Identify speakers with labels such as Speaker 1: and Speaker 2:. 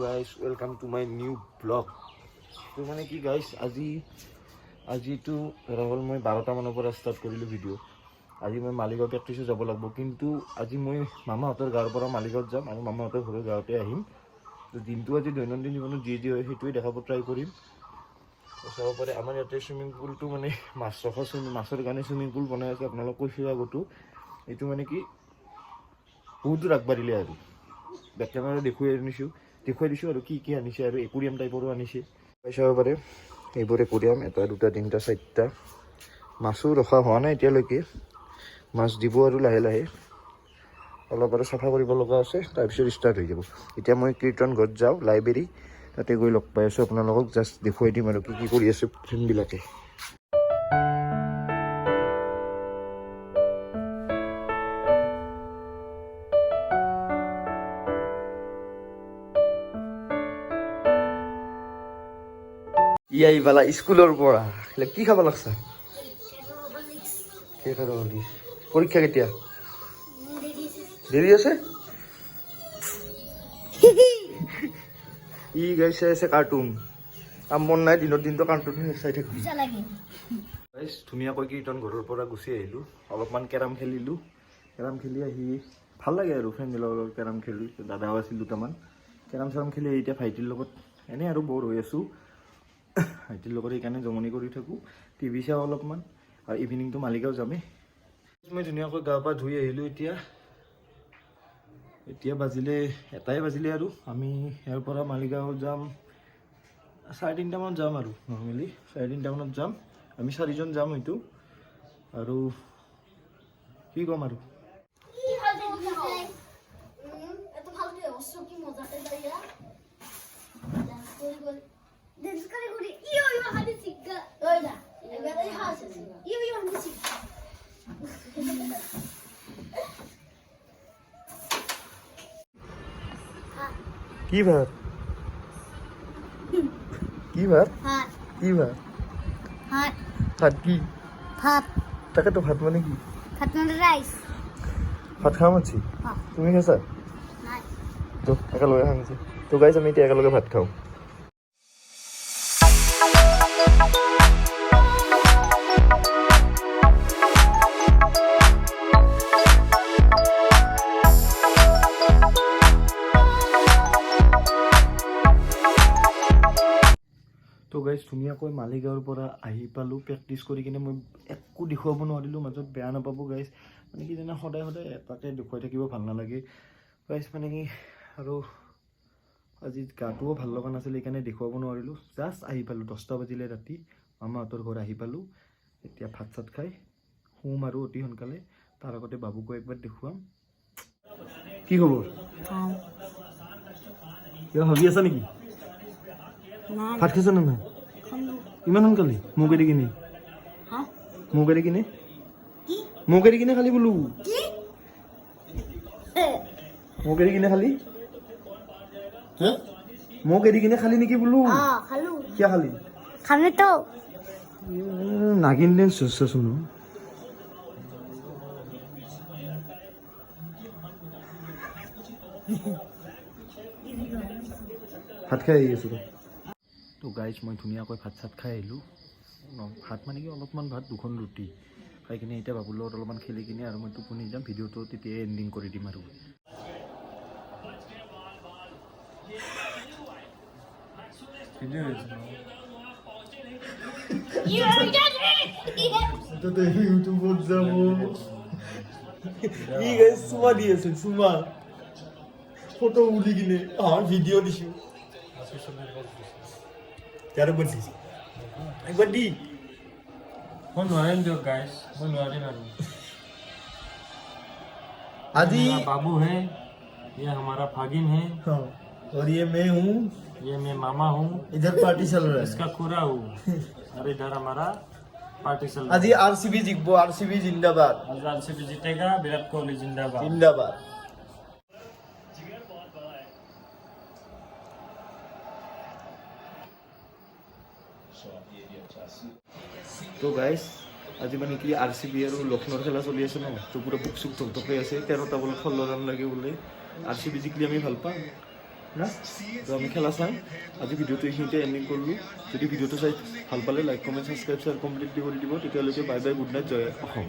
Speaker 1: guys, welcome to my new vlog. তো মানে কি guys, আজিটো ৰাহুল মই 12টা মানৰ পৰা ষ্টাৰ্ট কৰিলো ভিডিও। আজি মই মালিগাঁও প্ৰেক্টিছে যাব লাগিব, কিন্তু আজি মই মামাহঁতৰ গাঁৱৰ পৰা মালিগাঁৱত যাম আৰু মামাহঁতৰ ঘৰৰ গাঁৱতে আহিম। তো দিনটো আজি দৈনন্দিন জীৱনত যি হয় সেইটোৱে দেখাব ট্ৰাই কৰিম। চাব পাৰে আমাৰ ইয়াতে চুইমিং পুলটো মানে মাছৰ কাৰণে চুইমিং পুল বনাই আছে। আপোনালোক কৈছে আগতো এইটো মানে কি বহুত দূৰ আগবাঢ়িলে আৰু বেক কেমেৰা দেখুৱাই দিছোঁ আৰু কি আনিছে আৰু একুৰিয়াম টাইপৰো আনিছে। চাব পাৰে এইবোৰ একুৰিয়াম, 1 2 3 4টা মাছো ৰখা হোৱা নাই এতিয়ালৈকে। মাছ দিব আৰু লাহে লাহে অলপ আৰু চাফা কৰিব লগা আছে, তাৰপিছত ষ্টাৰ্ট হৈ যাব। এতিয়া মই কীৰ্তন ঘৰত যাওঁ, লাইব্ৰেৰী তাতে গৈ লগ পাই আছোঁ আপোনালোকক। জাষ্ট দেখুৱাই দিম আৰু কি কৰি আছে ফ্ৰেণ্ডবিলাকে। ইয়াই বালা স্কুলৰ পৰা কি খাব লাগছা? পৰীক্ষা কেতিয়া? দেৰি আছে। ই গাইছে আছে কাৰ্টুন, কাম মন নাই, দিনটো কাৰ্টুন চাই থাকি। ধুনীয়াকৈ কীৰ্তন ঘৰৰ পৰা গুচি আহিলোঁ, অলপমান কেৰাম খেলিলোঁ। কেৰাম খেলি আহি ভাল লাগে আৰু ফ্ৰেণ্ডবিলাকৰ লগত কেৰাম খেলি। দাদাও আছিল দুটামান, কেৰাম খেলি এতিয়া ভাইটিৰ লগত এনেই আৰু বৰ হৈ আছোঁ। ভাইটিৰ লগত সেইকাৰণে জমনি কৰি থাকোঁ, টিভি চাওঁ অলপমান, আৰু ইভিনিংটো মালিগাঁও যামেই। মই ধুনীয়াকৈ গা পা ধুই আহিলোঁ। এতিয়া বাজিলে 1টাই বাজিলে আৰু আমি ইয়াৰ পৰা মালিগাঁও যাম 3:30 মানত যাম আৰু নৰ্মেলি 3:30 মানত যাম। আমি 4জন যাম হয়তো, আৰু কি ক'ম আৰু কি ভাত কি তাকেতো ভাত মানে কি? ভাত খাম আছি, তুমি খাইছা? তো একেলগে খাম। তো গাইজ আমি এতিয়া একেলগে ভাত খাওঁ। তো গাইজ ধুনীয়াকৈ মালিগাঁৱৰ পৰা আহি পালোঁ। প্ৰেক্টিছ কৰি কিনে মই একো দেখুৱাব নোৱাৰিলোঁ, মাজত বেয়া নাপাব গাইজ। মানে কি জানা, সদায় এটাকে দেখুৱাই থাকিব ভাল নালাগে গাইজ। মানে কি আৰু আজি গাটোও ভাল লগা নাছিল, সেইকাৰণে দেখুৱাব নোৱাৰিলোঁ। জাষ্ট আহি পালোঁ, 10টা বাজিলে ৰাতি, মামাহঁতৰ ঘৰ আহি পালোঁ। এতিয়া ভাত চাত খাই শুম আৰু অতি সোনকালে। তাৰ আগতে বাবুকো একবাৰ দেখুৱাম। কি খবৰ? কিবা ভাবি আছা নেকি? ভাত খাইছা নে নাই? ইমান সোনকালে মোক এৰি কিনে খালি বোলো, মোক এৰি কিনে খালি, মোক এৰি কিনে খালি নেকি বোলো? কিয় খালি? নাগিন দেন শুনো। ভাত খাই আহি আছোঁ। তো গাইজ মই ধুনীয়াকৈ ভাত চাত খাই আহিলোঁ। ভাত মানে কি অলপমান ভাত, 2খন ৰুটি খাই কিনে এতিয়া বাবুৰ লগত অলপমান খেলি কিনে আৰু মই টোপনি যাম। ভিডিঅ'টো তেতিয়াই এণ্ডিং কৰি দিম আৰু। ইউটিউবত যাব ই গাইজ চুমা দি আছে, চুমা ফটো উঠি কিনে ভিডিঅ' দিছোঁ। একবাৰ দি মই নোৱাৰিম দিয়ক গাইজ, মই নোৱাৰিম আৰু। আজি बाबू है, ये हमारा भागिन है, और ये मैं हूँ, ये मैं मामा हूँ। इधर पार्टी चल रहा है, इसका खुरा हूँ, और इधर हमारा पार्टी चल रहा है। आज आरसीबी जीतबो, आरसीबी जिंदाबाद। आज आरसीबी जीतेगा, विराट कोहली जिंदाबाद जिंदाबाद। তো গাইজ আজি মানে কি RCB আৰু লক্ষ্ণৌৰ খেলা চলি আছে ন, তো পুৰা বুক চুক ধপধপাই আছে। 13টা বলত 16 ৰান লাগে বোলে। RCB জিকিলে আমি ভাল পাম, না তো আমি খেলা চাম আজি ভিডিঅ'টো এইখিনিতে এণ্ডিং কৰিলোঁ যদি ভিডিঅ'টো চাই ভাল পালে like comment subscribe share completely কৰি দিব তেতিয়ালৈকে বাই বাই গুড নাইট জয় অসম